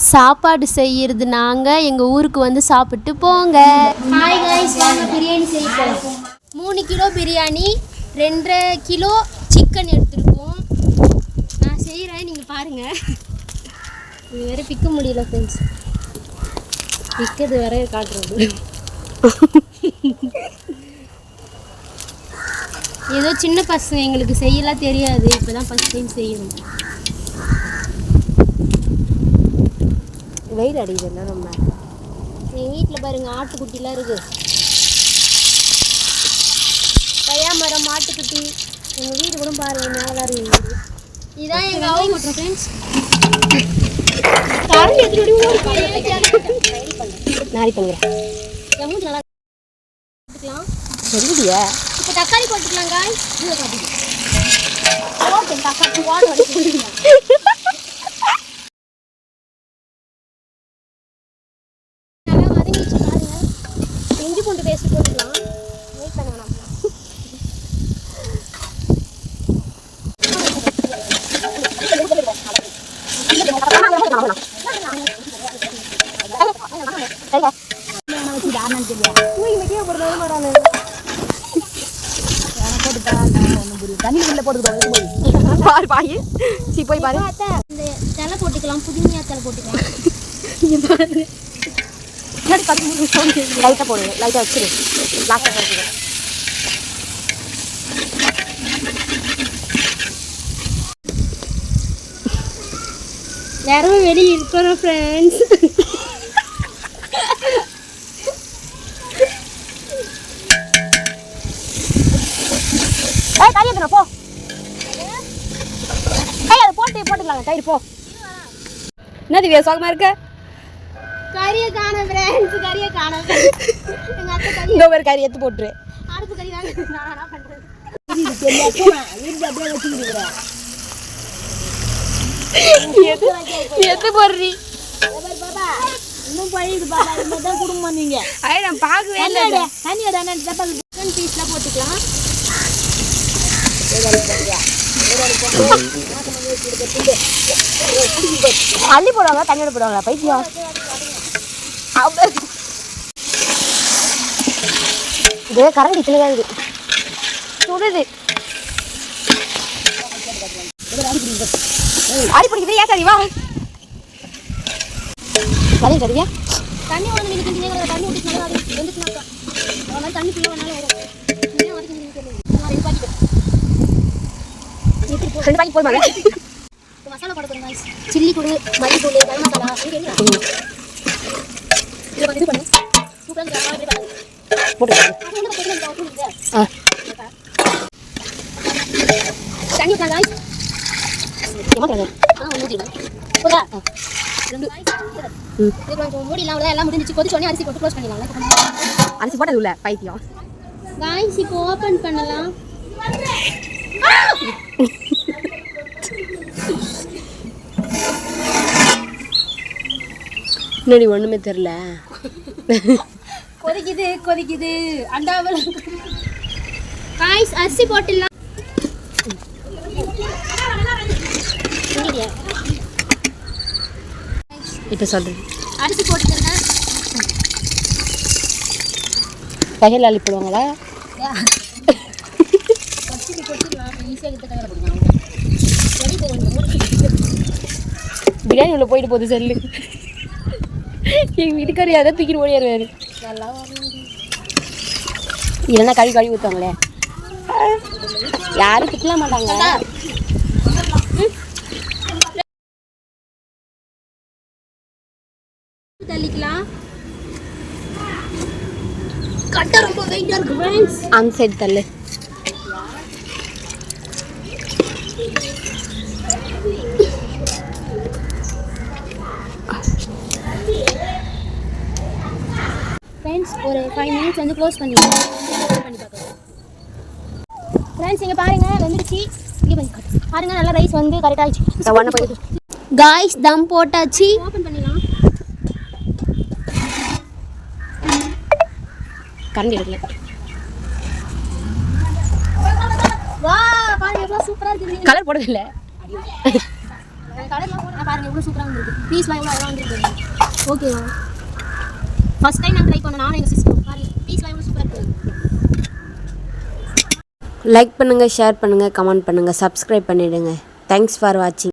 சாப்பாடு செய்யறது நாங்கள் எங்கள் ஊருக்கு வந்து சாப்பிட்டு போங்க. ஹாய் கைஸ், வாங்க பிரியாணி செய்யலாம். 3 கிலோ பிரியாணி, 2.5 கிலோ சிக்கன் எடுத்துருக்கோம். நான் செய்கிறேன், நீங்கள் பாருங்கள். இது வேறு பிக்க முடியல ஃப்ரெண்ட்ஸ், பிக்கிறது வேற காட்டுறது. ஏதோ சின்ன பசங்க, எங்களுக்கு செய்யலாம் தெரியாது, இப்போ தான் ஃபஸ்ட் டைம் செய்யணும். வெயில் அடிக்குதுல்ல ரொம்ப. எங்கள் வீட்டில் பாருங்கள் ஆட்டுக்குட்டிலாம் இருக்குது. பையா மரம், மாட்டுக்குட்டி. எங்கள் வீடு கூட பாருங்கள் மேலே இருக்குது. இதுதான் எங்கள் அவை மட்டும் ஃப்ரெண்ட்ஸ். கரண்ட் எடுத்துட்டு நாரி பண்ணுறேன். நல்லா போட்டுக்கலாம். சொல்லுடியா? இப்போ தக்காளி போட்டுக்கலாம் காய். ஓகே, தக்காளி வாட்டர் நல்லா வதங்கிச்சு பாருங்க. இஞ்சி பூண்டு பேஸ்ட் போட்டுக்கலாம். வெயிட் பண்ண வேணாம். பாரு பாய், சி போய் பாரு. இந்த தலை போட்டுக்கலாம், புதினா தலை போட்டுக்கலாம். லைட்டாக போடுங்க, லைட்டாக வச்சுரு, லாஸ்ட்டாக போட்டுருங்க. யாரும் வெளியே இருக்கணும் ஃப்ரெண்ட்ஸ். கறியை போ, அதை போட்டுக்கலாங்க. கயிறு போ. என்ன திவ்யா சோகமாக இருக்க? கறியை காணோம் ஃப்ரெண்ட்ஸ், கறியை காணோம். எங்கள் அத்தை கறி இந்த ஒரு கறி எடுத்து போட்டுரு. அடுப்பு கறி தான் நான் என்ன பண்ணுறது? எது போடுறீ? இன்னும் பழையது பாபா, இதுதான் குடும்பம். நீங்க நான் பார்க்கவே இல்லை. தண்ணியோட சிக்கன் பீஸ்லாம் போட்டுக்கலாம். அள்ளி போடுவாங்க, தண்ணியோட போடுவாங்க. பைத்தியம். இது கரண்ட் இத்தனைதான் இது சுடுது. ஆடி பிடிக்குது. ஏன் சரி வா கறி சரியா? தண்ணி வந்து நீங்கள் செஞ்சீங்க, தண்ணி ஊற்றினாலும் அது வந்துச்சுனாக்கா அதனால தண்ணி ஃபுல்லாக வேணாலும் வரும். ரெண்டு பாக்கெட் போடுவாங்க. மசாலா போட போடுங்க. சில்லி தூள், மல்லித்தூள், கரம் மசாலா இது பண்ணு. சூப்பராக போட்டு தண்ணி ஊற்றலாம். மூடிலாம் எல்லாம் முடிஞ்சிச்சு. கொதிச்சோடனே அரிசி போட்டு க்ளோஸ் பண்ணிடலாம். அரிசி போட்டது உள்ள பைத்தியம். காய்ஸ் இப்போ ஓப்பன் பண்ணலாம். முன்னாடி ஒன்றுமே தெரில. கொதிக்குது கொதிக்குது. அண்டாவில் காய்ஸ் அரிசி போட்டுடலாம். இப்போ சொல்கிறேன். அரிசி போட்டுக்கிறேன். கையில் அள்ளி போடுவாங்களா? பிரியாணி உள்ள போயிட்டு போகுது செல்லு. எங்கள் வீட்டுக்காரர் யாராவது தூக்கிட்டு ஓடிடுவாரு. இல்லைன்னா கழுவி ஊற்றுவாங்களே. யாரும் திட்டல மாட்டாங்க. தள்ளிக்கலாம். கட்டை ரொம்ப வெயிட்டா இருக்கு ஃப்ரெண்ட்ஸ். அந்த சைடு தள்ளு. ஃப்ரெண்ட்ஸ் ஒரு 5 மினிட்ஸ் வந்து க்ளோஸ் பண்ணிடுவோம். பண்ணி பார்க்கலாம். ஃப்ரெண்ட்ஸ் இங்கே பாருங்கள் வந்துடுச்சு. இங்கே பாருங்கள் நல்லா ரைஸ் வந்து கரெக்டாக ஆகிடுச்சு. காய்ஸ் தம் போட்டாச்சு. ஓப்பன் பண்ணிடலாம். கரண்ட் எடுக்கல. வா பாருங்க எவ்வளவு சூப்பரா இருக்கு. கலர் போடவே இல்ல. கலர்லாம் பாருங்க எவ்வளோ சூப்பராக வந்துருக்கு. பீஸ்லாம் எவ்வளோ அழகாக வந்துருக்கு. ஓகேவா? ஃபர்ஸ்ட் டைம் நான் ட்ரை பண்ணேன். நானும் எங்கள் சிஸ்டர் பாருங்க பீஸ்லாம் எவ்வளோ சூப்பராக இருக்குது. லைக் பண்ணுங்கள், ஷேர் பண்ணுங்கள், கமெண்ட் பண்ணுங்கள், சப்ஸ்கிரைப் பண்ணிவிடுங்க. தேங்க்ஸ் ஃபார் வாட்சிங்.